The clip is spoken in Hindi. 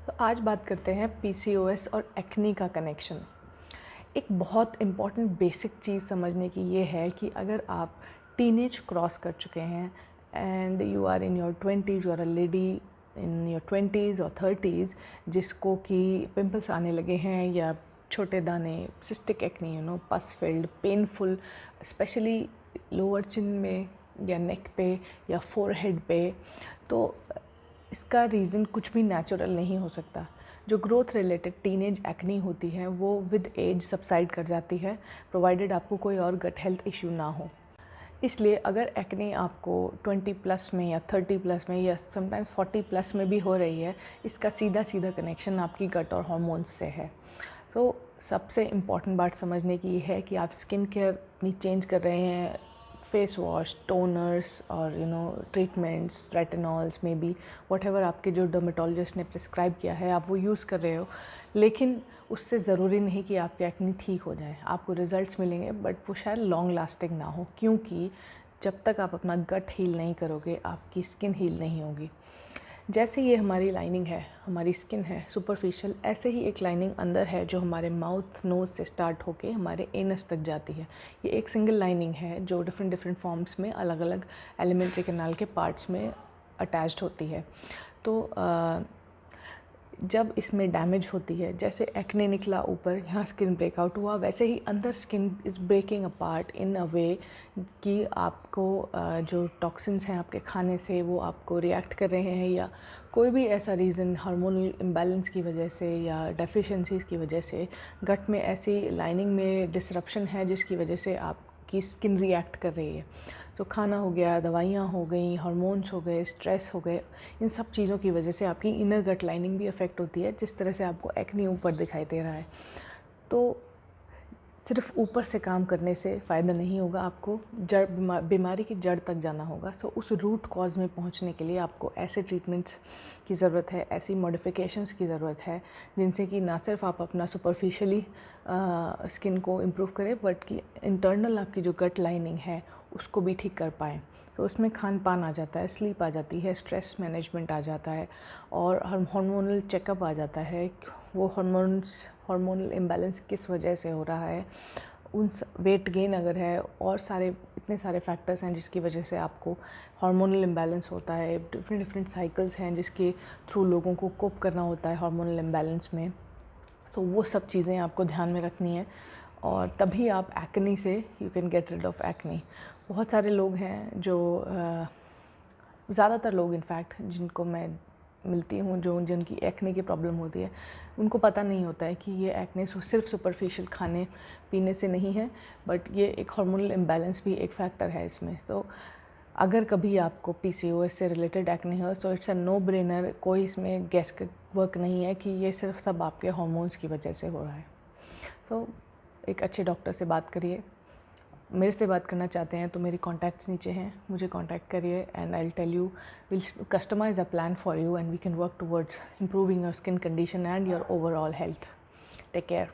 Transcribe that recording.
तो आज बात करते हैं पीसीओएस और एक्ने का कनेक्शन। एक बहुत इम्पॉर्टेंट बेसिक चीज़ समझने की ये है कि अगर आप टीनेज क्रॉस कर चुके हैं and you are in your 20s, you are a lady in your 20s और 30s जिसको कि पिंपल्स आने लगे हैं या छोटे दाने, cystic acne, pus filled, painful, specially lower chin में या नेक पे या फोरहेड पे, तो इसका रीज़न कुछ भी नेचुरल नहीं हो सकता। जो ग्रोथ रिलेटेड टीनेज एक्ने होती है वो विद एज सबसाइड कर जाती है, प्रोवाइडेड आपको कोई और गट हेल्थ इश्यू ना हो। इसलिए अगर एक्ने आपको 20 प्लस में या 30 प्लस में या समटाइम्स 40 प्लस में भी हो रही है, इसका सीधा सीधा कनेक्शन आपकी गट और हार्मोन्स से है। तो सबसे इम्पॉर्टेंट बात समझने की है कि आप स्किन केयर अपनी चेंज कर रहे हैं, फेस वॉश, टोनर्स और ट्रीटमेंट्स, रेटिनॉल्स में भी व्हाटएवर आपके जो डर्मेटोलॉजिस्ट ने प्रिस्क्राइब किया है आप वो यूज़ कर रहे हो, लेकिन उससे ज़रूरी नहीं कि आपके एक्ने ठीक हो जाए। आपको रिजल्ट्स मिलेंगे बट वो शायद लॉन्ग लास्टिंग ना हो, क्योंकि जब तक आप अपना गट हील नहीं करोगे आपकी स्किन हील नहीं होगी। जैसे ये हमारी लाइनिंग है, हमारी स्किन है सुपरफिशियल, ऐसे ही एक लाइनिंग अंदर है जो हमारे माउथ नोज़ से स्टार्ट होके हमारे एनस तक जाती है। ये एक सिंगल लाइनिंग है जो डिफरेंट फॉर्म्स में अलग अलग एलिमेंट्री कैनाल के पार्ट्स में अटैच्ड होती है। तो जब इसमें डैमेज होती है, जैसे एक्ने निकला ऊपर, यहाँ स्किन ब्रेकआउट हुआ, वैसे ही अंदर skin is breaking apart in a way कि आपको जो टॉक्सिन्स हैं आपके खाने से वो आपको रिएक्ट कर रहे हैं, या कोई भी ऐसा रीज़न हार्मोनल इम्बैलेंस की वजह से या डेफिशिएंसीज़ की वजह से गट में ऐसी लाइनिंग में डिसरप्शन है जिसकी वजह से आपकी स्किन रिएक्ट कर रही है। तो खाना हो गया, दवाइयाँ हो गई, हार्मोन्स हो गए, स्ट्रेस हो गए, इन सब चीज़ों की वजह से आपकी इनर गट लाइनिंग भी अफेक्ट होती है, जिस तरह से आपको एक्ने ऊपर दिखाई दे रहा है। तो सिर्फ ऊपर से काम करने से फ़ायदा नहीं होगा, आपको जड़ बीमारी की जड़ तक जाना होगा। सो उस रूट कॉज में पहुंचने के लिए आपको ऐसे ट्रीटमेंट्स की ज़रूरत है, ऐसी मॉडिफिकेशंस की ज़रूरत है जिनसे कि ना सिर्फ आप अपना सुपरफिशियली स्किन को इम्प्रूव करें बट कि इंटरनल आपकी जो गट लाइनिंग है उसको भी ठीक कर पाएँ। तो उसमें खान पान आ जाता है, स्लीप आ जाती है, स्ट्रेस मैनेजमेंट आ जाता है और हार्मोनल चेकअप आ जाता है। वो हार्मोनल इम्बैलेंस किस वजह से हो रहा है, वेट गेन अगर है, और सारे इतने सारे फैक्टर्स हैं जिसकी वजह से आपको हार्मोनल इम्बैलेंस होता है। डिफरेंट साइकिल्स हैं जिसके थ्रू लोगों को कोप करना होता है हार्मोनल इम्बैलेंस में। तो वो सब चीज़ें आपको ध्यान में रखनी है और तभी आप एक्ने से you can get rid of acne. बहुत सारे लोग हैं जो ज़्यादातर लोग इनफैक्ट जिनको मैं मिलती हूँ जो जिनकी एक्ने की प्रॉब्लम होती है, उनको पता नहीं होता है कि ये एक्ने सिर्फ सुपरफिशियल खाने पीने से नहीं है, बट ये एक हार्मोनल इम्बैलेंस भी एक फैक्टर है इसमें। तो अगर कभी आपको पीसीओएस से रिलेटेड एक्ने हो तो इट्स अ नो ब्रेनर, कोई इसमें गेस वर्क नहीं है कि ये सिर्फ सब आपके हार्मोन्स की वजह से हो रहा है। सो एक अच्छे डॉक्टर से बात करिए। मेरे से बात करना चाहते हैं तो मेरे कॉन्टैक्ट्स नीचे हैं, मुझे कॉन्टैक्ट करिए and I will tell you, will customize a plan for you and we can work towards improving your skin condition and your overall health. Take care.